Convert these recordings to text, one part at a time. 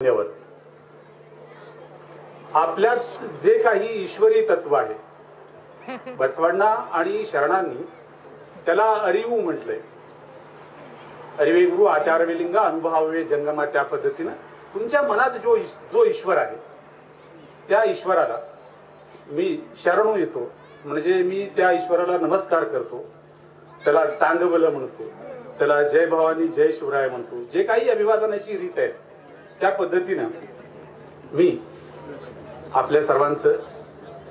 धन्यवाद। आपल्यात जे काही ईश्वरी तत्व आहे, बसवण्णा आणि शरणांनी त्याला अरिवू म्हटलंय। अरिवे गुरु आचार्य लिंगा अनुभवावे जंगमा, त्या पद्धतीने तुमच्या मनात जो ईश्वर आहे त्या ईश्वराला मी शरणू येतो, म्हणजे मी त्या ईश्वराला नमस्कार करतो, त्याला चांगवलं म्हणतो, त्याला जय भवानी जय शिवराय म्हणतो। जे काही अभिवादनाची रीत आहे त्या पद्धतीने मी आपल्या सर्वांचं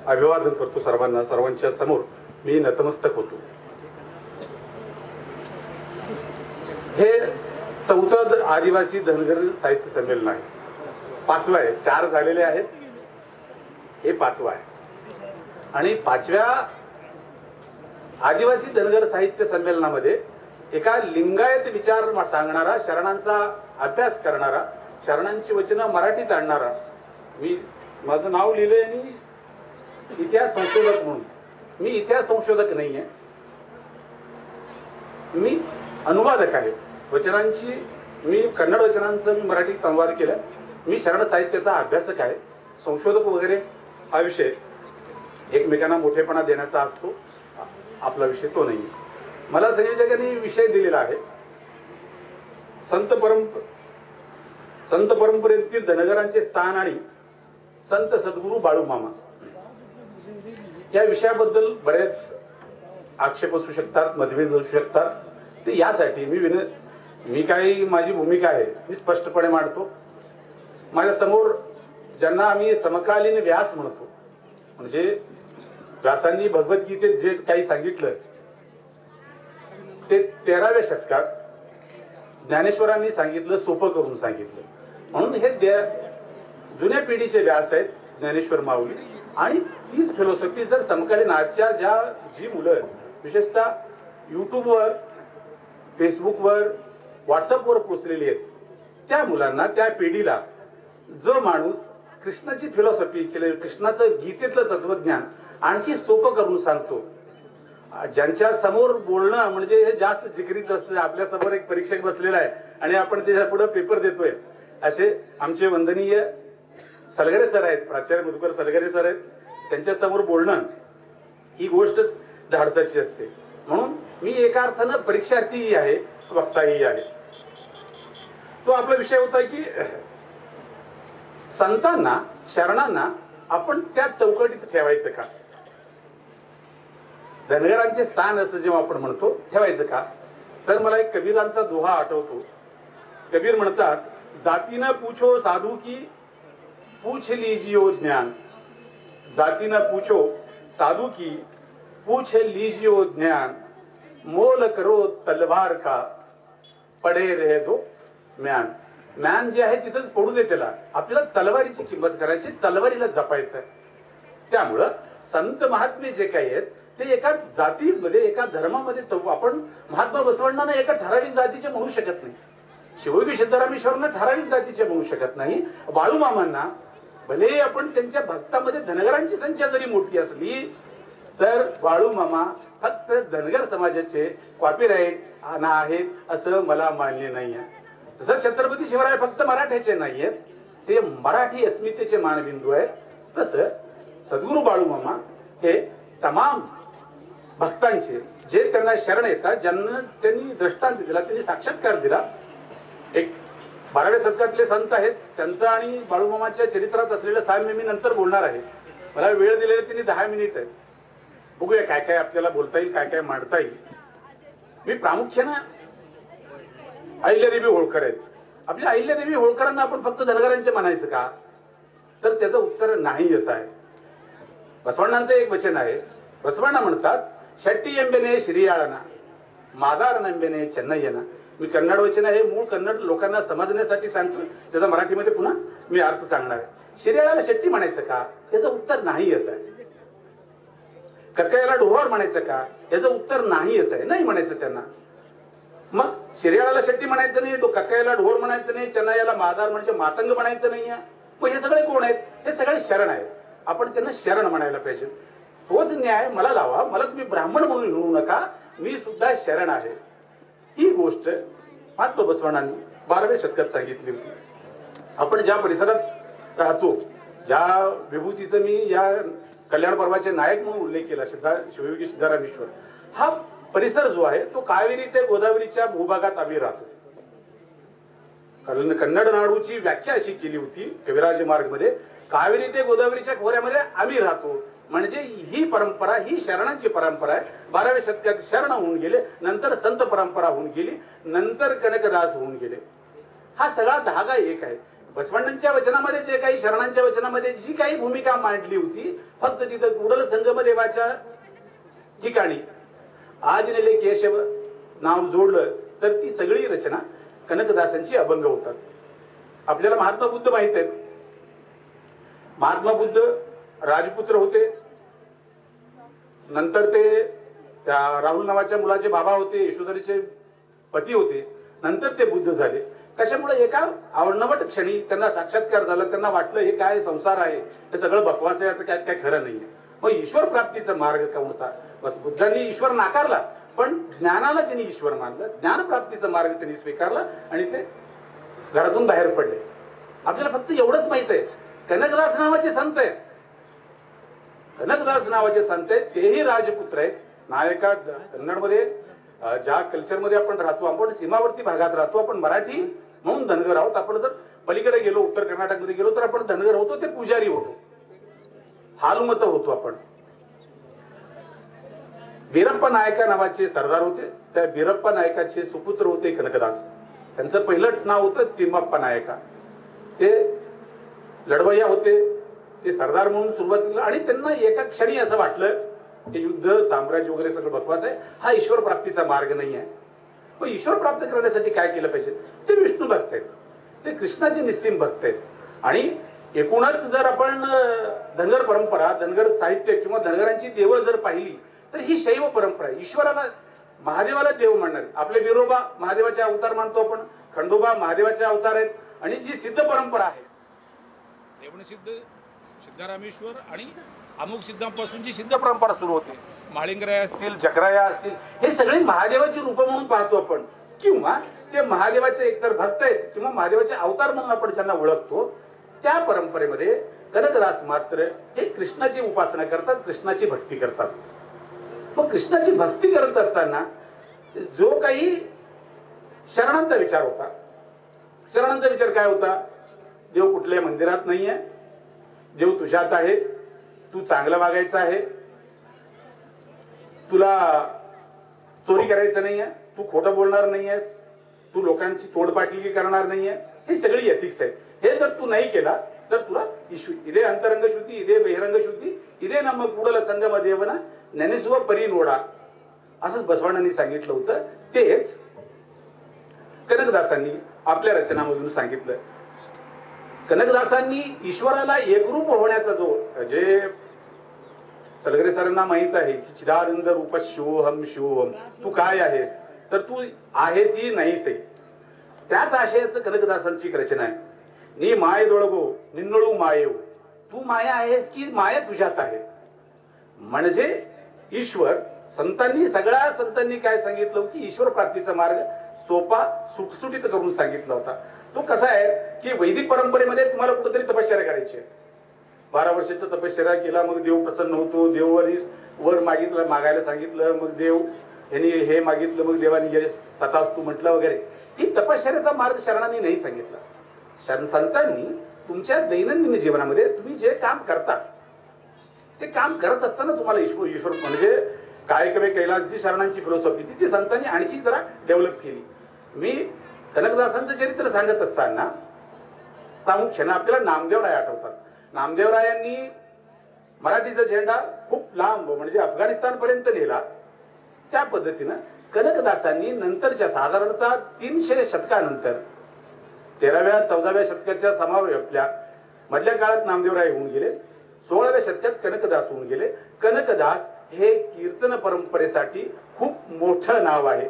अभिवादन करतो। सर्वांच्या समोर मी नतमस्तक होतो। हे 4थं आदिवासी धनगर साहित्य संमेलन आहे, 5वं आहे। 4 झालेले आहेत, हे 5वं आहे। आणि 5व्या आदिवासी धनगर साहित्य संमेलनामध्ये एका लिंगायत विचार सांगणारा, शरणांचा अभ्यास करणारा, शरणांची वचनं मराठीत आणणारा, मी माझं नाव लिहिलंय आणि इतिहास संशोधक म्हणून। मी इतिहास संशोधक नाहीये, मी अनुवादक आहे वचनांची। मी कन्नड वचनांचं मी मराठीत अनुवाद केलं। मी शरण साहित्याचा अभ्यासक आहे, संशोधक वगैरे हा विषय एकमेकांना मोठेपणा देण्याचा असतो, आपला विषय तो नाही। मला संयोजकांनी विषय दिलेला आहे संत परंपरेतील धनगरांचे स्थान आणि संत सद्गुरू बाळूमामा। या विषयाबद्दल बरेच आक्षेप असू शकतात, मतभेद असू शकतात। ते यासाठी मी काही माझी भूमिका आहे मी स्पष्टपणे मांडतो। माझ्या समोर ज्यांना आम्ही समकालीन व्यास म्हणतो, म्हणजे व्यासांनी भगवद्गीतेत जे काही सांगितलं ते 13व्या शतकात ज्ञानेश्वरांनी सांगितलं, सोपं करून सांगितलं। म्हणून हे जुन्या पिढीचे व्यास आहेत ज्ञानेश्वर माऊली। आणि तीच फिलॉसॉफी जर समकालीन आजच्या जी मुलं विशेषतः युट्यूबवर, फेसबुकवर, व्हॉट्सअपवर पोचलेली आहेत, त्या मुलांना, त्या पिढीला जो माणूस कृष्णाची फिलॉसॉफी केली, कृष्णाचं गीतेतलं तत्वज्ञान आणखी सोपं करून सांगतो, ज्यांच्या समोर बोलणं म्हणजे हे जास्त जिगरीचं असतं। आपल्या समोर एक परीक्षक बसलेला आहे आणि आपण त्याच्या पुढे पेपर देतोय, असे आमचे वंदनीय सलगरे सर आहेत, प्राचार्य मधुकर सलगरे सर आहेत। त्यांच्या समोर बोलणं ही गोष्टच धाडसाची असते। म्हणून मी एका अर्थानं परीक्षार्थीही आहे, वक्ताही आहे। तो आपला विषय होता की संतांना, शरणांना आपण त्या चौकटीत ठेवायचं का, धनगरांचे स्थान असं जेव्हा आपण म्हणतो ठेवायचं का। तर मला एक कबीरांचा दोहा आठवतो। कबीर म्हणतात, जाती न पूछो साधू की पूछ लीजियो ज्ञान, जाती न पूछो साधू की पूछ लीजियो ज्ञान, मोल करो तलवार का पडे रहे दो म्यान। म्यान जे आहे तिथंच पडू दे त्याला, आपल्याला तलवारीची किंमत करायची, तलवारीला जपायचं। त्यामुळं संत महात्मे जे काही आहेत ते एका जातीमध्ये, एका धर्मामध्ये आपण महात्मा बसवण्णांना एका ठराविक जातीचे म्हणू शकत नाही, शिवयोगी सिद्धरामेश्वरांना ठराविक जातीचे म्हणू शकत नाही, बाळूमामांना भले आपण त्यांच्या भक्तामध्ये धनगरांची संख्या जरी मोठी असली तर बाळूमामा फक्त धनगर समाजाचे कॉपीराईट आहेत असं मला मान्य नाही आहे। जसं छत्रपती शिवराय फक्त मराठ्याचे नाहीयेत, ते मराठी अस्मितेचे मानबिंदू आहेत, तसं सद्गुरू बाळूमामा हे तमाम भक्तांचे, जे त्यांना शरण येतात, ज्यांना त्यांनी दृष्टांत दिला, त्यांनी साक्षात्कार दिला। एक 12व्या शतकातले संत आहेत, त्यांचं आणि बाळूमामाच्या चरित्रात असलेलं साम्य मी नंतर बोलणार आहे। मला वेळ दिलेला त्यांनी 10 मिनिट आहे, बघूया काय काय आपल्याला बोलता येईल, काय काय मांडता येईल। मी प्रामुख्यानं अहिल्यादेवी होळकर आहेत। आपल्या अहिल्यादेवी होळकरांना आपण फक्त धनगरांचे म्हणायचं का, तर त्याचं उत्तर नाही असं आहे। बसवण्णांचं एक वचन आहे, बसवण्णा म्हणतात, शट्टी एंबेने श्रीयाळना मादार नंबेने चेन्नईना। मी कन्नड वचन आहे, मूळ कन्नड लोकांना समजण्यासाठी सांगतो, त्याचा मराठीमध्ये पुन्हा मी अर्थ सांगणार आहे। शिर्याळाला शेट्टी म्हणायचं का, याचं उत्तर नाही असं आहे। कक्कयाला ढोर म्हणायचं का, याचं उत्तर नाही असं आहे, नाही म्हणायचं त्यांना। मग शिर्याळाला शेट्टी म्हणायचं नाही, तो कक्कयाला ढोर म्हणायचं नाही, चेन्नईला मादार म्हणजे मातंग म्हणायचं नाही। मग हे सगळे कोण आहेत, हे सगळे शरण आहेत, आपण त्यांना शरण म्हणायला पाहिजे। तोच न्याय मला लावा, मला तुम्ही ब्राह्मण म्हणून म्हणू नका, मी सुद्धा शरण आहे। ही गोष्ट महात्मा बसवण्णांनी 12व्या शतकात सांगितली होती। आपण ज्या परिसरात राहतो, ज्या विभूतीचा मी या कल्याण पर्वाचे नायक म्हणून उल्लेख केला, शिवयोगी सिद्धरामेश्वर, हा परिसर जो आहे तो कावेरी ते गोदावरीच्या भूभागात आम्ही राहतो. कन्नड नाडूची व्याख्या अशी केली होती कविराज मार्ग मध्ये, कावेरी ते गोदावरीच्या खोऱ्यामध्ये आम्ही राहतो. म्हणजे ही परंपरा, ही शरणांची परंपरा आहे. 12व्या शतकात शरण होऊन गेले, नंतर संत परंपरा होऊन गेली, नंतर कनकदास होऊन गेले. हा सगळा धागा एक आहे. बसवण्णांच्या वचनामध्ये जे काही, शरणांच्या वचनामध्ये जी काही भूमिका मांडली होती, फक्त तिथं उडल संगम देवाच्या ठिकाणी आदिनेले केशव नाव जोडलं तर ती सगळी रचना कनकदासांची अभंग होतात. आपल्याला महात्मा बुद्ध माहित आहेत. महात्मा बुद्ध राजपुत्र होते, नंतर ते त्या राहुल नावाच्या मुलाचे बाबा होते, यशोधरीचे पती होते, नंतर ते बुद्ध झाले. कशामुळे एका अवनवट क्षणी त्यांना साक्षात्कार झाला. त्यांना वाटलं हे काय संसार आहे, हे सगळं बकवास आहे, आता काय काय खरं नाहीये. मग ईश्वर प्राप्तीचा मार्ग कोणता? बस बुद्धांनी ईश्वर नाकारला, पण ज्ञानाला त्यांनी ईश्वर मानलं. ज्ञान प्राप्तीचा मार्ग त्यांनी स्वीकारला आणि ते घरातून बाहेर पडले. आपल्याला फक्त एवढंच माहित आहे, कनकदास नावाचे संत आहेत. कनकदास नावाचे संत आहेत, तेही राजपुत्र आहेत. नायका कन्नडमध्ये ज्या कल्चरमध्ये आपण राहतो, आपण सीमावर्ती भागात राहतो, आपण मराठी म्हणून धनगर आहोत. आपण जर पलीकडे गेलो, उत्तर कर्नाटकमध्ये गेलो तर आपण धनगर होतो, ते पुजारी होतो, हालुमत होतो आपण. बिरप्पा नायका नावाचे सरदार होते. त्या बिरप्पा नायकाचे सुपुत्र होते कनकदास. त्यांचं पहिलं नाव होतं तिम्मप्पा नायका. ते लढवय्या होते, ते सरदार म्हणून सुरुवातीला. आणि त्यांना एका क्षणी असं वाटलं की युद्ध, साम्राज्य वगैरे सगळं बकवास आहे, हा ईश्वर प्राप्तीचा मार्ग नाही आहे. मग ईश्वर प्राप्त करण्यासाठी काय केलं पाहिजे? ते विष्णू भक्त आहेत, ते कृष्णाचे निस्सीम भक्त आहेत. आणि एकूणच जर आपण धनगर परंपरा, धनगर साहित्य किंवा धनगरांची देवं जर पाहिली तर ही शैव परंपरा आहे. ईश्वराला, महादेवाला देव म्हणणारे. आपले बिरोबा महादेवाचे अवतार मानतो आपण, खंडोबा महादेवाचे अवतार आहेत. आणि जी सिद्ध परंपरा आहे, रेवणसिद्ध, सिद्धरामेश्वर आणि अमुक सिद्धांपासून जी सिद्ध परंपरा सुरू होते, माळिंगराया असतील, जकराया असतील, हे सगळे महादेवाची रूप म्हणून पाहतो आपण, किंवा ते महादेवाचे एकतर भक्त आहेत किंवा महादेवाचे अवतार म्हणून आपण ज्यांना ओळखतो. त्या परंपरेमध्ये कनकदास मात्र हे कृष्णाची उपासना करतात, कृष्णाची भक्ती करतात. मग कृष्णाची भक्ती करत असताना जो काही शरणांचा विचार होता, शरणांचा विचार काय होता? देव कुठल्या मंदिरात नाहीये, देव तुझ्यात आहे, तू चांगलं वागायचं आहे, तुला चोरी करायचं नाहीये, तू खोटं बोलणार नाहीयेस, तू लोकांची तोडपाटली करणार नाहीये. ही सगळी एथिक्स आहेत. हे जर तू नाही केला तर तुला इदे अंतरंग शुद्धी, इदे बहिरंग शुद्धी, इदे नम कुडल संगम देवना नेनेसुव परी नोडा, असंच बसवण्णांनी सांगितलं होतं. तेच कनकदासांनी आपल्या रचनामधून सांगितलं. कनकदासांनी ईश्वराला एकरूप होण्याचा जो, जे सलगरे सरांना माहित आहे की चिदानंद रूप शिवोहम शिवोहम, तू काय आहेस तर तू आहेस ही नाहीस आहे, त्याच आशयाचं कनकदासांची एक रचना आहे. नी माय दोळगो निन्नळू मायेव, तू माया आहेस की माया तुझ्यात आहे. म्हणजे ईश्वर, सगळ्या संतांनी काय सांगितलं की ईश्वर प्राप्तीचा मार्ग सोपा, सुटसुटीत करून सांगितला होता. तो कसा आहे की वैदिक परंपरेमध्ये तुम्हाला कुठेतरी तपश्चर्या करायची आहे. 12 वर्षाचा तपश्चर्या केला, मग देव प्रसन्न होतो, देवानी वर मागितलं, मागायला सांगितलं, मग देव यांनी हे मागितलं, मग देवानी यश तथास्तु म्हटलं वगैरे. ही तपश्चर्याचा मार्ग शरणांनी नाही सांगितला. संतांनी तुमच्या दैनंदिन जीवनामध्ये तुम्ही जे काम करता, ते काम करत असताना तुम्हाला ईश्वर म्हणजे कायकवे कैलास जी शरणांची फिलॉसॉफी ती संतांनी आणखी जरा डेव्हलप केली. मी कनकदासांचं चरित्र सांगत असताना प्रामुख्याने आपल्याला नामदेवराय आठवतात. नामदेवरायांनी मराठीचा झेंडा खूप लांब म्हणजे अफगाणिस्तान पर्यंत नेला. त्या पद्धतीनं कनकदासांनी नंतरच्या साधारणतः 300 शतकानंतर 13व्या 14व्या शतकाच्या समावेशल्या मधल्या काळात नामदेवराय होऊन गेले. 16व्या शतकात कनकदास होऊन गेले. कनकदास हे कीर्तन परंपरेसाठी खूप मोठं नाव आहे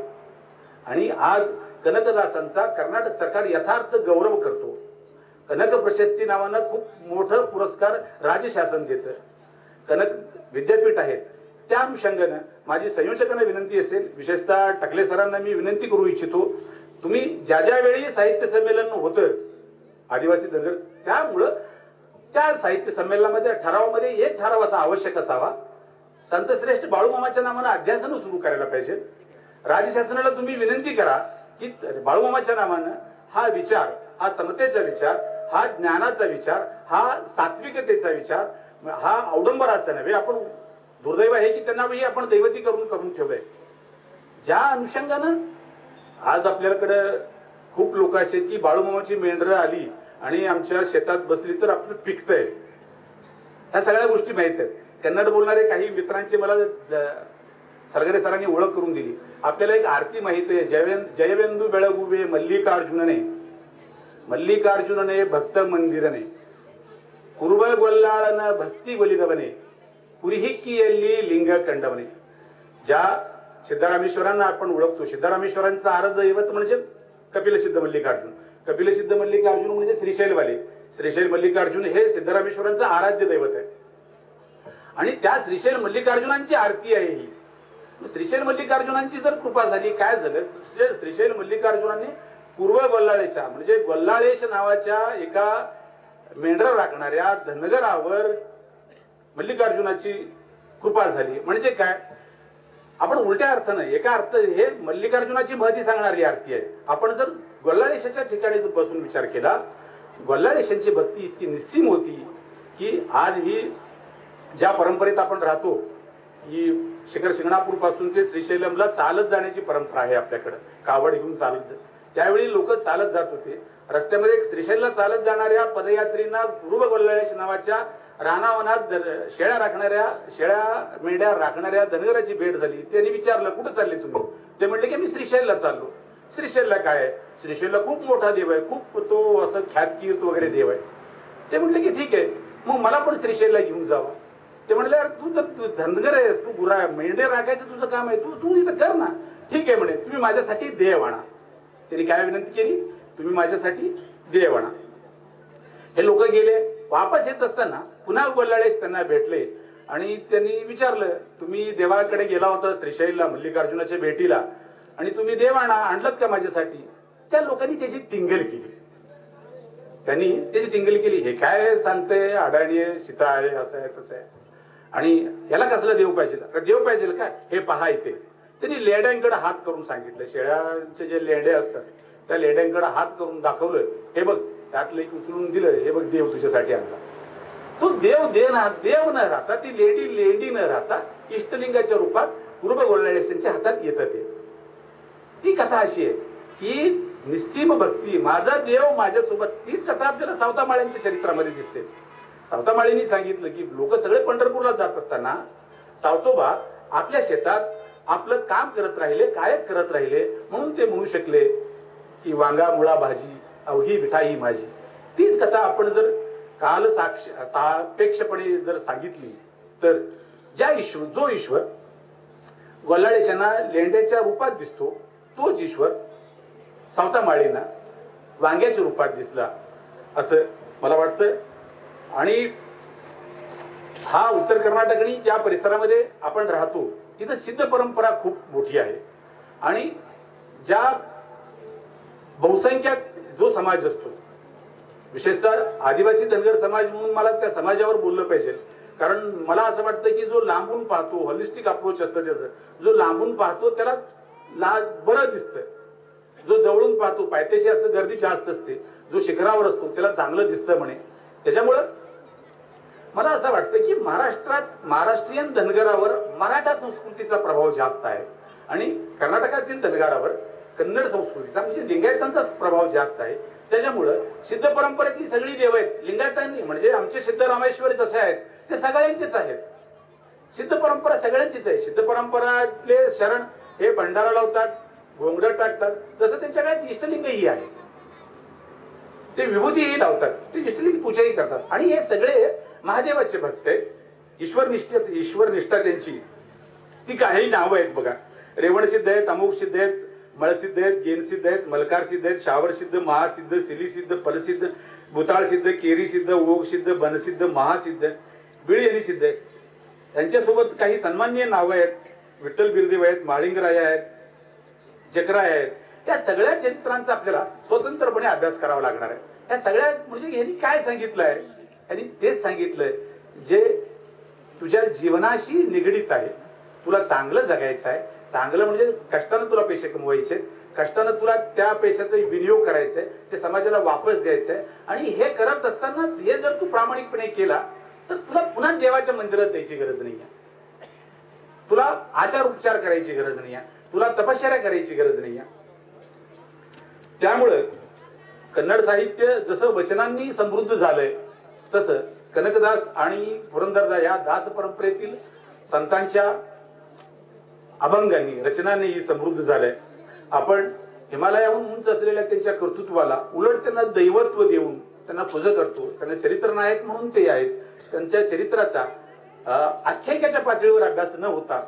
आणि आज कनकदासांचा कर्नाटक सरकार यथार्थ गौरव करतो. कनक प्रशस्ती नावानं खूप मोठं पुरस्कार राज्य शासन देतं. कनक विद्यापीठ आहे. त्या अनुषंगानं माझी संयोजकांना विनंती असेल, विशेषतः टकले सरांना मी विनंती करू इच्छितो, तुम्ही ज्या ज्या वेळी साहित्य संमेलन होतं आदिवासी धनगर. त्यामुळं त्या साहित्य संमेलनामध्ये ठरावामध्ये एक ठराव असा आवश्यक असावा, संतश्रेष्ठ बाळूमामाच्या नावानं अध्यासन सुरू करायला पाहिजे. राज्यशासनाला तुम्ही विनंती करा की बाळूमामाच्या नावानं हा विचार, हा समतेचा विचार, हा ज्ञानाचा विचार, हा सात्विकतेचा विचार, हा अवडंबराचा नव्हे. आपण दुर्दैव आहे की त्यांना आपण दैवती करून ठेवलंय. ज्या अनुषंगानं आज आपल्याकडे खूप लोक असे की बाळूमामाची मेंढरं आली आणि आमच्या शेतात बसली तर आपलं पिकतंय, ह्या सगळ्या गोष्टी माहित आहेत. कन्नड बोलणारे काही मित्रांची मला सरगरे सरांनी ओळख करून दिली. आपल्याला एक आरती माहित आहे, जयवेंदू बेळगुवे मल्लिकार्जुनने भक्त मंदिरने कुर्ब गोल्लाळन भक्ती बलिदवने कुरिहिक्कियल्ली लिंग कंडवने. ज्या सिद्धरामेश्वरांना आपण ओळखतो, सिद्धरामेश्वरांचं आराध्य दैवत म्हणजे कपिलसिद्ध मल्लिकार्जुन. कपिलसिद्ध मल्लिकार्जुन म्हणजे श्रीशैलवाले. श्रीशैल मल्लिकार्जुन हे सिद्धरामेश्वरांचं आराध्य दैवत आहे आणि त्या श्रीशैल मल्लिकार्जुनांची आरती आहे ही. श्रीशैल मल्लिकार्जुनांची जर कृपा झाली, काय झालं, श्रीशैल मल्लिकार्जुनांनी पूर्व गोल्लाळेशा म्हणजे गोल्लाळेश नावाच्या एका मेंढर राखणाऱ्या धनगरावर मल्लिकार्जुनाची कृपा झाली. म्हणजे काय, आपण उलट्या अर्थानं, एका अर्थ हे मल्लिकार्जुनाची महती सांगणारी आरती आहे. आपण जर गोल्लाळेशाच्या ठिकाणी जर बसून विचार केला, गोल्लाळेशांची भक्ती इतकी निस्सीम होती की आज ही ज्या परंपरेत आपण राहतो, ही शिखर शिंगणापूर पासून ते श्रीशैलमला चालत जाण्याची परंपरा आहे आपल्याकडे. कावड घेऊन चालत, त्यावेळी लोक चालत जात होते रस्त्यामध्ये. श्रीशैलला चालत जाणाऱ्या पदयात्रींना पूर्व गोल्लाळेश नावाच्या रानावनात शेळ्या मेंढ्या राखणाऱ्या धनगराची भेट झाली. त्यांनी विचारलं, कुठं चालले तुम्ही? ते म्हणले की मी श्रीशैलला चाललो. श्रीशैलला काय आहे? श्रीशैलला खूप मोठा देव आहे, खूप तो असं ख्यातकीर्त वगैरे देव आहे. ते म्हणले की ठीक आहे, मग मला पण श्रीशैलला घेऊन जावं. ते म्हणले, तू तर धनगर आहेस, तू मेंढे राखायचं तुझं काम आहे, तू इथं कर ना. ठीक आहे म्हणे, तुम्ही माझ्यासाठी देव आणा. त्यांनी काय विनंती केली? तुम्ही माझ्यासाठी देव आणा. हे लोक गेले. वापस येत असताना पुन्हा गोल्लाळेश त्यांना भेटले आणि त्यांनी विचारलं, तुम्ही देवाकडे गेला होता श्रीशैलला मल्लिकार्जुनाच्या भेटीला आणि तुम्ही देव आणलात का माझ्यासाठी? त्या लोकांनी त्याची टिंगल केली. हे काय सांगते, अडाणी आहे, सीता आहे, असं आहे तसं आहे, आणि याला कसला देव पाहिजे? देव पाहिजे का? हे पहा इथे. त्यांनी लेड्यांकडे हात करून सांगितलं. शेळ्यांचे जे लेंडे असतात त्या लेड्यांकडे हात करून दाखवलं, हे बघ त्यातलं एक उचलून दिलं, हे बघ देव तुझ्यासाठी आणला. तो देव देव न राहता, ती लेंडी न राहता इष्टलिंगाच्या रूपात पूर्व गोल्लाळेशांच्या हातात येतं. ती कथा अशी आहे की निस्सीम भक्ती, माझा देव माझ्यासोबत. तीच कथा आपल्याला सावतामाळ्यांच्या चरित्रामध्ये दिसते. सावतामाळींनी सांगितलं की लोक सगळे पंढरपूरला जात असताना सावतोबा आपल्या शेतात आपलं काम करत राहिले, कायक करत राहिले, म्हणून ते म्हणू शकले की वांगा मुळा भाजी अवघी विठाई माझी. तीच कथा आपण जर काल सापेक्षपणे जर सांगितली तर जो ईश्वर गोल्लाळेशांना लेंड्याच्या रूपात दिसतो, तोच ईश्वर सावतामाळींना वांग्याच्या रूपात दिसला असं मला वाटतं. आणि हा उत्तर कर्नाटक आणि ज्या परिसरामध्ये आपण राहतो तिथं सिद्ध परंपरा खूप मोठी आहे. आणि ज्या बहुसंख्याक जो समाज असतो, विशेषतः आदिवासी धनगर समाज म्हणून मला त्या समाजावर बोललं पाहिजे. कारण मला असं वाटतं की जो लांबून पाहतो, हॉलिस्टिक अप्रोच असतं त्याचं, जो लांबून पाहतो त्याला बरं दिसतं. जो जवळून पाहतो, पायथ्याशी असतं, गर्दी जास्त असते, जो शिखरावर असतो त्याला चांगलं दिसतं म्हणे. त्याच्यामुळं मला असं वाटतं की महाराष्ट्रीयन धनगरावर मराठा संस्कृतीचा प्रभाव जास्त आहे आणि कर्नाटकातील धनगरावर कन्नड संस्कृतीचा म्हणजे लिंगायतांचाच प्रभाव जास्त आहे. त्याच्यामुळं सिद्ध परंपरेतली सगळी देव आहेत लिंगायतांनी, म्हणजे आमचे सिद्ध रामेश्वर जसे आहेत ते सगळ्यांचेच आहेत. सिद्ध परंपरा सगळ्यांचीच आहे. सिद्ध परंपरातले शरण हे भंडारा लावतात, घोंगडं टाकतात, तसं त्यांच्या काळात इष्टलिंगही आहे, ते विभूतीही लावतात, ते इष्टलिंग पूजाही करतात. आणि हे सगळे महादेवाचे भक्त आहेत. ईश्वर निष्ठा त्यांची ती काही नावं आहेत बघा. रेवण सिद्ध आहेत, अमोघ सिद्ध आहेत, मळसिद्ध आहेत, गेन सिद्ध आहेत, मलकार सिद्ध आहेत, शावर सिद्ध, महासिद्ध, सिली सिद्ध, फलसिद्ध, भूताळ सिद्ध, केरी सिद्ध, ओघ सिद्ध, बनसिद्ध, महासिद्ध, बिळयनी सिद्ध आहेत. त्यांच्यासोबत काही सन्माननीय नावं आहेत. विठ्ठल बिरदेव आहेत, माळिंगराय आहेत, चक्राय आहेत. त्या सगळ्या चरित्रांचा आपल्याला स्वतंत्रपणे अभ्यास करावा लागणार आहे. या सगळ्या म्हणजे यांनी काय सांगितलंय, यांनी तेच सांगितलंय जे तुझ्या जीवनाशी निगडीत आहे. तुला चांगलं जगायचं आहे, चांगलं म्हणजे कष्टानं तुला पैसे कमवायचे, कष्टानं तुला त्या पैशाचा विनियोग करायचा आहे, ते समाजाला वापस द्यायचं आहे. आणि हे करत असताना हे जर तू प्रामाणिकपणे केला तर तुला पुन्हा देवाच्या मंदिरात जायची गरज नाही आहे, तुला आचार उपचार करायची गरज नाही आहे, तुला तपश्चर्या करायची गरज नाही आहे. त्यामुळं कन्नड साहित्य जसं वचनांनी समृद्ध झालंय तसं कनकदास आणि पुरंदरदास या दास परंपरेतील संतांच्या अभंगांनी रचनांनीही समृद्ध झालंय. आपण हिमालयाहून उंच असलेल्या त्यांच्या कर्तृत्वाला उलट त्यांना दैवत्व देऊन त्यांना पूजा करतो. त्यांना चरित्र नायक म्हणून ते आहेत. त्यांच्या चरित्राचा आख्यायिकेच्या पातळीवर अभ्यास न होता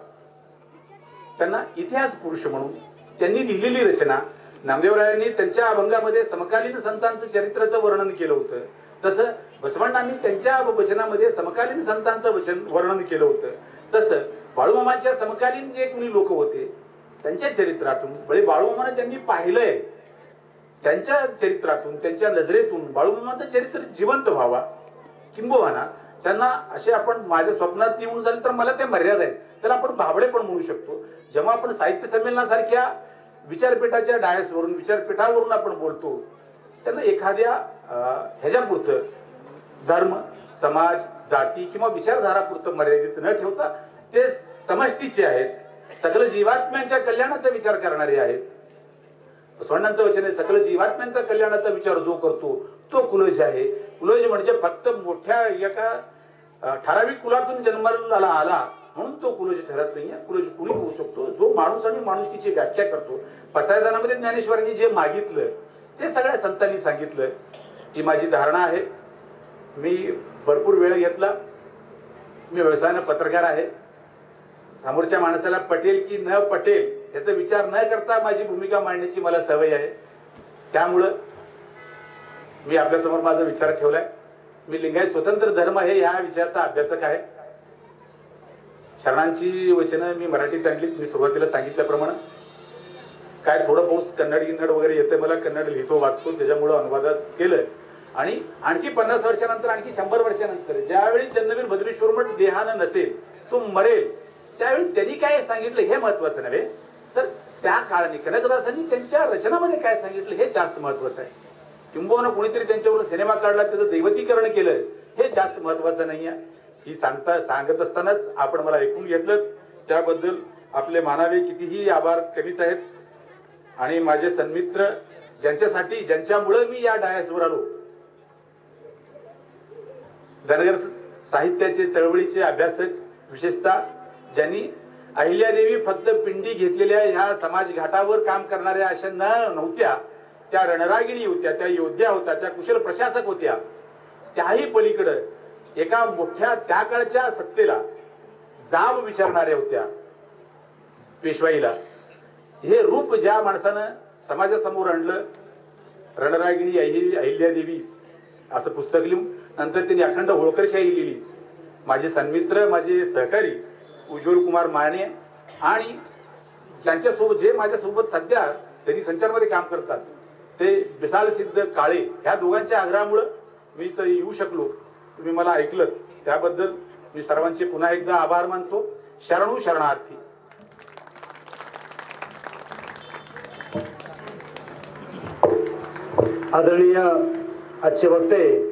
त्यांना इतिहास पुरुष म्हणून त्यांनी लिहिलेली रचना, नामदेवरायांनी त्यांच्या अभंगामध्ये समकालीन संतांचं चरित्राचं वर्णन केलं होतं, तसं बसवण्णांनी त्यांच्या वचनामध्ये समकालीन संतांचं वर्णन केलं होतं. तसं बाळूमामाच्या समकालीन जे कोणी लोक होते त्यांच्या चरित्रातून, बाळूमामाने ज्यांनी पाहिलंय त्यांच्या चरित्रातून, त्यांच्या नजरेतून बाळूमामाचं चरित्र जिवंत व्हावा, किंबहुना त्यांना असे आपण माझ्या स्वप्नात येऊन झाले तर मला त्या मर्यादा आहेत, त्याला आपण भाबडे पण म्हणू शकतो. जेव्हा आपण साहित्य संमेलनासारख्या विचारपीठाच्या डायसवरून, विचारपीठावरून आपण बोलतो, त्यांना एखाद्या ह्याच्यापुरतं धर्म, समाज, जाती किंवा विचारधारापुरतं मर्यादित न ठेवता ते समष्टीचे आहेत, सकल जीवात्म्यांच्या कल्याणाचा विचार करणारे आहेत. बसवण्णांचं वचन आहे, सकल जीवात्म्यांचा कल्याणाचा विचार जो करतो तो कुलज आहे. कुलज म्हणजे फक्त मोठ्या एका ठराविक कुलातून जन्माला आला म्हणून तो कुलज ठरत नाहीये. कुलज कुणी होऊ शकतो जो माणूस आणि माणुसकीची व्याख्या करतो. पसायदानामध्ये ज्ञानेश्वरांनी जे मागितलं ते सगळ्या संतांनी सांगितलं. ही माझी धारणा आहे. मी भरपूर वेळ घेतला. मी व्यवसायाने पत्रकार आहे. समोरच्या माणसाला पटेल की न पटेल याचा विचार न करता माझी भूमिका मांडण्याची मला सवय आहे. त्यामुळं मी आपल्यासमोर माझा विचार ठेवलाय. मी लिंगायत स्वतंत्र धर्म आहे ह्या विचाराचा अभ्यासक आहे. शरणांची वचनं मी मराठीत आणली. मी सुरुवातीला सांगितल्याप्रमाणे काय थोडं पाऊस कन्नड गिन्नड वगैरे येते, मला कन्नड लिहितो वाचतो, त्याच्यामुळं अनुवादात केलं. आणि आणखी 50 वर्षानंतर, आणखी 100 वर्षानंतर ज्यावेळी चंद्रवीर भद्रेश्वर मठ देहानं नसेल, तो मरेल, त्यावेळी त्यांनी काय सांगितलं हे महत्वाचं नव्हे, तर त्या काळाने कनकदासांनी त्यांच्या रचनामध्ये काय सांगितलं हे जास्त महत्वाचं आहे. किंबहुना कोणीतरी त्यांच्यावर सिनेमा काढला, त्याचं दैवतीकरण केलं, हे जास्त महत्वाचं नाही आहे. ही सांगत असतानाच आपण मला ऐकून घेतलं, त्याबद्दल आपले मानावे कितीही आभार कमीच आहेत. आणि माझे सन्मित्र ज्यांच्यासाठी, ज्यांच्यामुळे मी या डायसवर आलो, धनगर साहित्याचे चळवळीचे अभ्यासक, विशेषतः ज्यांनी अहिल्यादेवी फक्त पिंडी घेतलेल्या ह्या समाज घाटावर काम करणाऱ्या अशा नव्हत्या, त्या रणरागिणी होत्या, त्या योद्ध्या होत्या, त्या कुशल प्रशासक होत्या. त्याही पलीकडे एका मोठ्या त्या काळच्या सत्तेला जाब विचारणाऱ्या होत्या, पेशवाईला. हे रूप ज्या माणसानं समाजासमोर आणलं, रणरागिणी अहिल्यादेवी असं पुस्तक लिहून, नंतर त्यांनी अखंड होळकरशाही लिहिली. माझे सन्मित्र, माझे सहकारी उज्ज्वल कुमार माने आणि ज्यांच्यासोबत, जे माझ्यासोबत सध्या त्यांनी संचारमध्ये काम करतात, ते विशाल सिद्ध काळे, ह्या दोघांच्या आग्रहामुळं मी इथं येऊ शकलो. तुम्ही मला ऐकलं त्याबद्दल मी सर्वांचे पुन्हा एकदा आभार मानतो. शरणू शरणार्थी. आदरणीय आजचे वक्ते